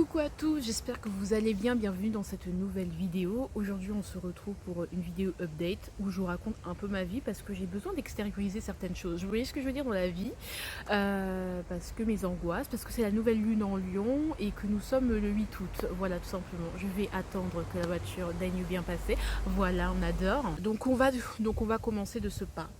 Coucou à tous, j'espère que vous allez bien, bienvenue dans cette nouvelle vidéo. Aujourd'hui on se retrouve pour une vidéo update où je vous raconte un peu ma vie parce que j'ai besoin d'extérioriser certaines choses. Vous voyez ce que je veux dire dans la vie, parce que mes angoisses, parce que c'est la nouvelle lune en Lion et que nous sommes le 8 août, voilà tout simplement. Je vais attendre que la voiture daigne bien passer, voilà on adore. Donc on va commencer de ce pas.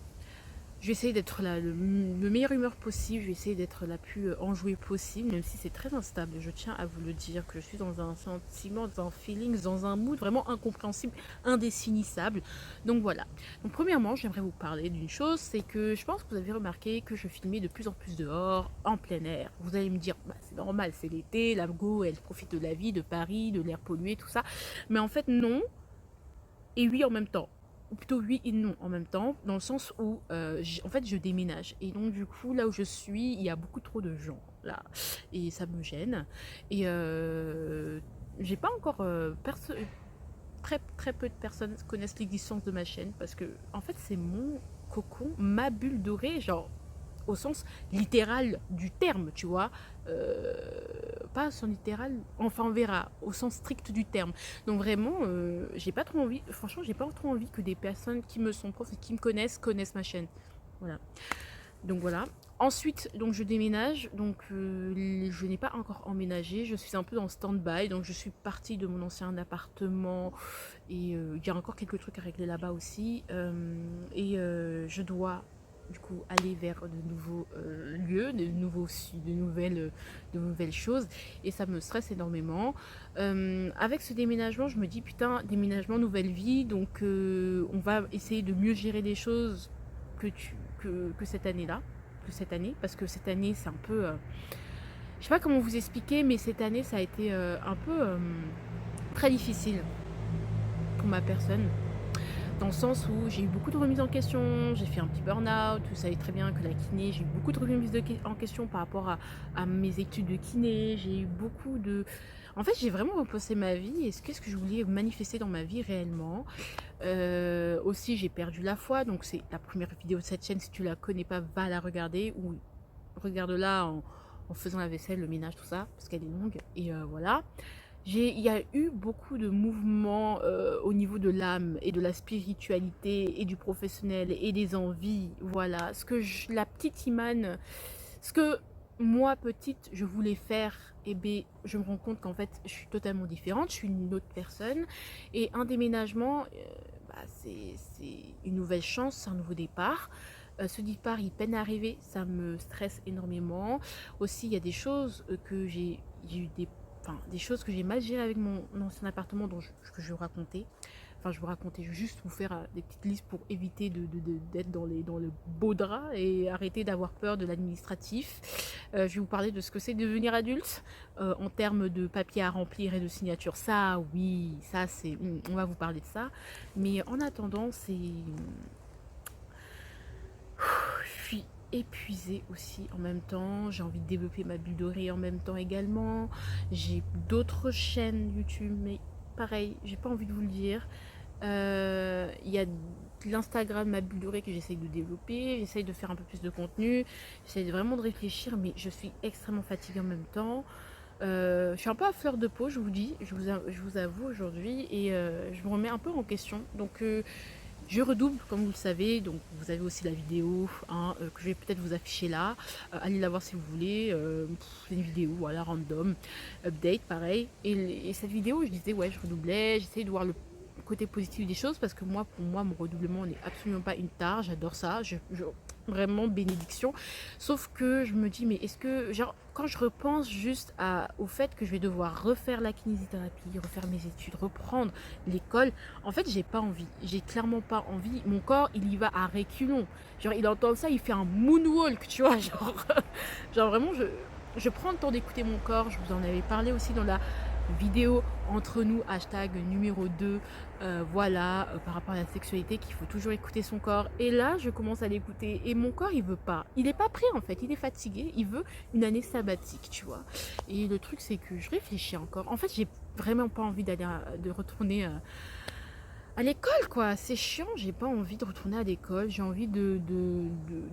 Je vais essayer d'être le meilleure humeur possible, je vais essayer d'être la plus enjouée possible, même si c'est très instable. Je tiens à vous le dire que je suis dans un sentiment, dans un feeling, dans un mood vraiment incompréhensible, indéfinissable. Donc voilà. Donc premièrement, j'aimerais vous parler d'une chose, c'est que je pense que vous avez remarqué que je filmais de plus en plus dehors, en plein air. Vous allez me dire, bah, c'est normal, c'est l'été, la go, elle profite de la vie, de Paris, de l'air pollué, tout ça. Mais en fait, non. Et oui en même temps, ou plutôt oui et non en même temps, dans le sens où en fait je déménage et donc du coup là où je suis il y a beaucoup trop de gens là et ça me gêne et j'ai pas encore très peu de personnes connaissent l'existence de ma chaîne parce que en fait c'est mon cocon, ma bulle dorée, genre au sens littéral du terme, tu vois, pas au sens littéral, enfin on verra, au sens strict du terme. Donc vraiment, j'ai pas trop envie, franchement, j'ai pas trop envie que des personnes qui me sont proches et qui me connaissent ma chaîne. Voilà. Donc voilà. Ensuite, donc je déménage, donc je n'ai pas encore emménagé, je suis un peu en stand-by, donc je suis partie de mon ancien appartement et il y a encore quelques trucs à régler là-bas aussi je dois du coup aller vers de nouveaux lieux, de nouvelles choses et ça me stresse énormément. Avec ce déménagement, je me dis putain, déménagement, nouvelle vie, donc on va essayer de mieux gérer les choses que cette année-là, parce que cette année c'est un peu, je sais pas comment vous expliquer, mais cette année ça a été un peu très difficile pour ma personne. Dans le sens où j'ai eu beaucoup de remises en question, j'ai fait un petit burn-out, vous savez très bien que la kiné, j'ai eu beaucoup de remises en question par rapport à mes études de kiné, j'ai eu beaucoup de... En fait, j'ai vraiment repensé ma vie et qu'est-ce que je voulais manifester dans ma vie réellement. Aussi, j'ai perdu la foi, donc c'est la première vidéo de cette chaîne, si tu la connais pas, va la regarder ou regarde-la en faisant la vaisselle, le ménage, tout ça, parce qu'elle est longue et voilà. Il y a eu beaucoup de mouvements au niveau de l'âme et de la spiritualité et du professionnel et des envies, voilà. La petite Imane, ce que moi petite je voulais faire, et bien je me rends compte qu'en fait je suis totalement différente, je suis une autre personne et un déménagement, bah, c'est une nouvelle chance, c'est un nouveau départ. Ce départ il peine à arriver, ça me stresse énormément. Aussi il y a des choses que j'ai eu des choses que j'ai mal gérées avec mon ancien appartement que je vais vous raconter. Enfin, je vais vous raconter, je vais juste vous faire des petites listes pour éviter d'être dans le beau drap et arrêter d'avoir peur de l'administratif. Je vais vous parler de ce que c'est devenir adulte en termes de papiers à remplir et de signature. Ça, oui, ça c'est... On va vous parler de ça. Mais en attendant, c'est... Je suis épuisée aussi en même temps, j'ai envie de développer ma bulle dorée en même temps également, j'ai d'autres chaînes YouTube mais pareil, j'ai pas envie de vous le dire. Il y a l'Instagram ma bulle dorée que j'essaye de développer, j'essaye de faire un peu plus de contenu, j'essaye vraiment de réfléchir mais je suis extrêmement fatiguée en même temps. Je suis un peu à fleur de peau, je vous dis, je vous avoue aujourd'hui et je me remets un peu en question donc je redouble, comme vous le savez, donc vous avez aussi la vidéo hein, que je vais peut-être vous afficher là. Allez la voir si vous voulez. C'est une vidéo, voilà, random, update, pareil. Et cette vidéo, je disais, ouais, je redoublais, j'essayais de voir le côté positif des choses parce que moi, pour moi, mon redoublement n'est absolument pas une tare. J'adore ça. Vraiment bénédiction. Sauf que je me dis, mais est-ce que, genre, quand je repense juste au fait que je vais devoir refaire la kinésithérapie, refaire mes études, reprendre l'école, en fait, j'ai pas envie. J'ai clairement pas envie. Mon corps, il y va à reculons. Genre, il entend ça, il fait un moonwalk, tu vois. Genre vraiment, je prends le temps d'écouter mon corps. Je vous en avais parlé aussi dans la vidéo entre nous, hashtag numéro 2, voilà, par rapport à la sexualité, qu'il faut toujours écouter son corps. Et là, je commence à l'écouter et mon corps, il veut pas. Il est pas prêt en fait, il est fatigué, il veut une année sabbatique, tu vois. Et le truc, c'est que je réfléchis encore. En fait, j'ai vraiment pas envie de retourner à l'école, quoi. C'est chiant, j'ai pas envie de retourner à l'école. J'ai envie de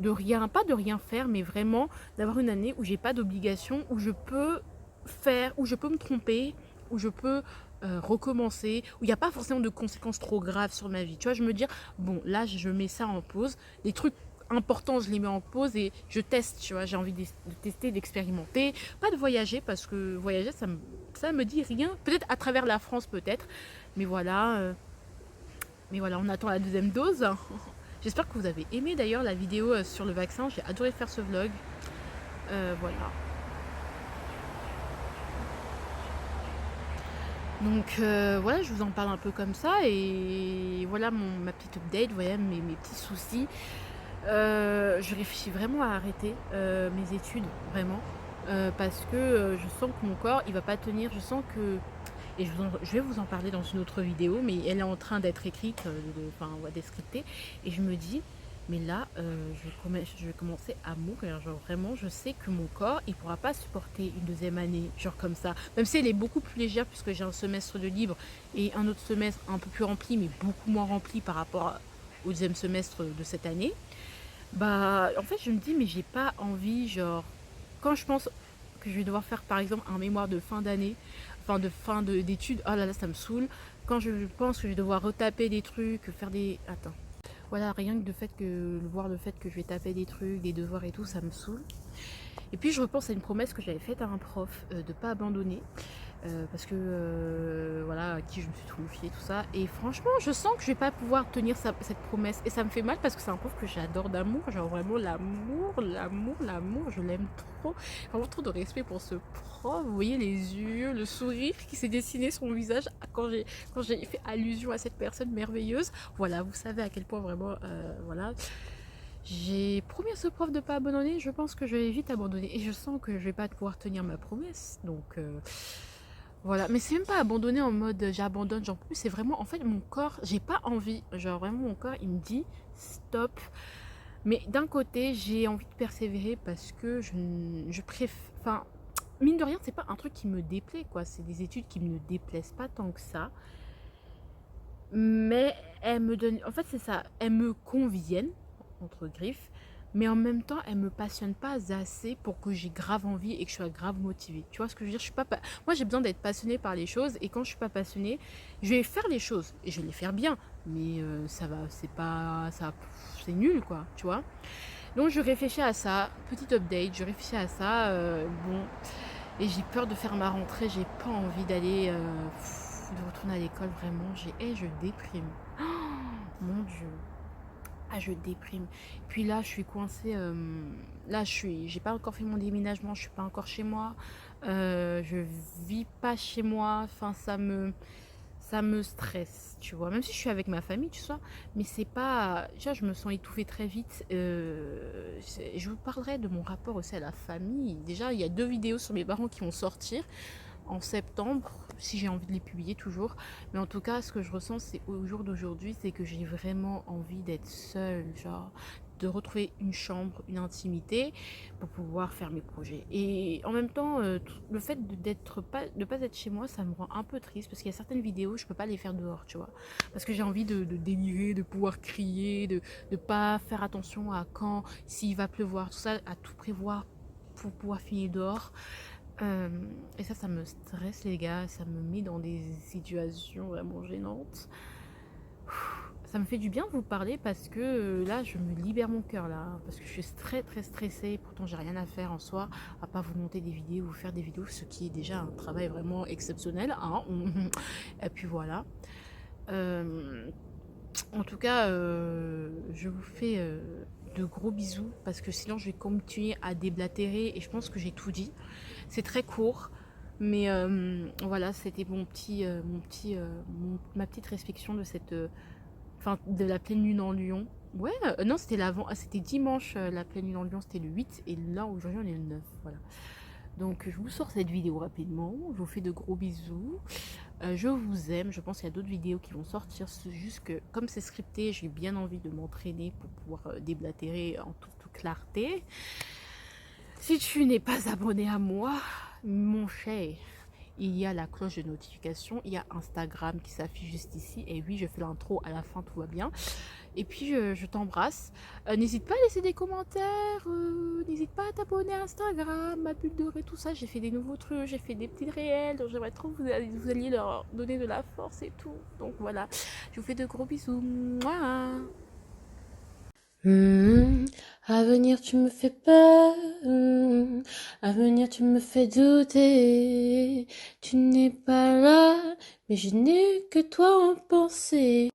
rien, pas de rien faire, mais vraiment d'avoir une année où j'ai pas d'obligation, où je peux faire, où je peux me tromper, où je peux recommencer, où il n'y a pas forcément de conséquences trop graves sur ma vie. Tu vois, je me dis, bon, là, je mets ça en pause. Les trucs importants, je les mets en pause et je teste, tu vois. J'ai envie de tester, d'expérimenter. Pas de voyager, parce que voyager, ça me dit rien. Peut-être à travers la France, peut-être. Mais voilà, on attend la deuxième dose. J'espère que vous avez aimé d'ailleurs la vidéo sur le vaccin. J'ai adoré faire ce vlog. Voilà. Donc voilà, je vous en parle un peu comme ça. Et voilà ma petite update, voilà mes petits soucis. Je réfléchis vraiment à arrêter mes études, vraiment. Parce que je sens que mon corps, il va pas tenir. Je sens que... Et je vais vous en parler dans une autre vidéo, mais elle est en train d'être écrite, enfin, d'être scriptée. Et je me dis, mais là, je vais commencer à mourir. Genre vraiment, je sais que mon corps, il pourra pas supporter une deuxième année, genre comme ça. Même si elle est beaucoup plus légère, puisque j'ai un semestre de libre et un autre semestre un peu plus rempli, mais beaucoup moins rempli par rapport au deuxième semestre de cette année. Bah, en fait, je me dis, mais j'ai pas envie, genre, quand je pense que je vais devoir faire, par exemple, un mémoire de fin d'année, enfin, de fin d'études, oh là là, ça me saoule. Quand je pense que je vais devoir retaper des trucs, faire des... Attends. Voilà, rien que voir le fait que je vais taper des trucs, des devoirs et tout, ça me saoule. Et puis, je repense à une promesse que j'avais faite à un prof, de pas abandonner. Parce que voilà, à qui je me suis confiée, tout ça. Et franchement, je sens que je vais pas pouvoir tenir cette promesse. Et ça me fait mal parce que c'est un prof que j'adore d'amour. Genre vraiment l'amour, je l'aime trop. Vraiment trop de respect pour ce prof. Vous voyez les yeux, le sourire qui s'est dessiné sur mon visage quand j'ai fait allusion à cette personne merveilleuse. Voilà, vous savez à quel point vraiment, voilà. J'ai promis à ce prof de pas abandonner. Je pense que je vais vite abandonner. Et je sens que je vais pas pouvoir tenir ma promesse. Donc... voilà, mais c'est même pas abandonner en mode j'abandonne, j'en peux plus, c'est vraiment en fait mon corps, j'ai pas envie, genre vraiment mon corps il me dit stop. Mais d'un côté, j'ai envie de persévérer parce que je préfère, enfin, mine de rien, c'est pas un truc qui me déplaît quoi, c'est des études qui me déplaisent pas tant que ça. Mais elles me donnent, en fait c'est ça, elles me conviennent, entre griffes, mais en même temps elles me passionnent pas assez pour que j'ai grave envie et que je sois grave motivée. Tu vois ce que je veux dire? Je suis pas moi j'ai besoin d'être passionnée par les choses et quand je suis pas passionnée, je vais faire les choses et je vais les faire bien, mais ça va, c'est pas ça, c'est nul quoi, tu vois. Donc je réfléchis à ça, petite update, je réfléchis à ça, bon, et j'ai peur de faire ma rentrée, j'ai pas envie d'aller de retourner à l'école vraiment, je déprime. Oh, mon Dieu. Ah, je déprime. Puis là, je suis coincée. Là, j'ai pas encore fait mon déménagement. Je suis pas encore chez moi. Je vis pas chez moi. Enfin, ça me stresse, tu vois. Même si je suis avec ma famille, tu vois. Mais c'est pas. Tu vois, je me sens étouffée très vite. Je vous parlerai de mon rapport aussi à la famille. Déjà, il y a 2 vidéos sur mes parents qui vont sortir en septembre, si j'ai envie de les publier toujours. Mais en tout cas, ce que je ressens, c'est au jour d'aujourd'hui, c'est que j'ai vraiment envie d'être seule, genre de retrouver une chambre, une intimité pour pouvoir faire mes projets. Et en même temps, le fait de pas être chez moi, ça me rend un peu triste parce qu'il y a certaines vidéos, je peux pas les faire dehors, tu vois. Parce que j'ai envie de délirer, de pouvoir crier, de pas faire attention à quand, s'il va pleuvoir, tout ça, à tout prévoir pour pouvoir finir dehors. Et ça me stresse les gars, ça me met dans des situations vraiment gênantes. Ça me fait du bien de vous parler parce que là je me libère mon cœur là, parce que je suis très très stressée, pourtant j'ai rien à faire en soi, à part vous monter des vidéos, vous faire des vidéos, ce qui est déjà un travail vraiment exceptionnel, hein. Et puis voilà. En tout cas, je vous fais de gros bisous parce que sinon je vais continuer à déblatérer et je pense que j'ai tout dit. C'est très court, mais voilà, c'était ma petite réflexion de de la pleine lune en Lion. Ouais, non, c'était c'était dimanche la pleine lune en Lion, c'était le 8 et là aujourd'hui on est le 9, voilà. Donc je vous sors cette vidéo rapidement, je vous fais de gros bisous. Je vous aime, je pense qu'il y a d'autres vidéos qui vont sortir, c'est juste que comme c'est scripté, j'ai bien envie de m'entraîner pour pouvoir déblatérer en toute clarté. Si tu n'es pas abonné à moi, mon cher, il y a la cloche de notification, il y a Instagram qui s'affiche juste ici. Et oui, je fais l'intro, à la fin tout va bien. Et puis je t'embrasse. N'hésite pas à laisser des commentaires, n'hésite pas à t'abonner à Instagram, ma bulle dorée, tout ça. J'ai fait des nouveaux trucs, j'ai fait des petits réels, donc j'aimerais trop que vous alliez leur donner de la force et tout. Donc voilà, je vous fais de gros bisous. Mouah. À venir, tu me fais peur. À venir, tu me fais douter. Tu n'es pas là, mais je n'ai que toi en pensée.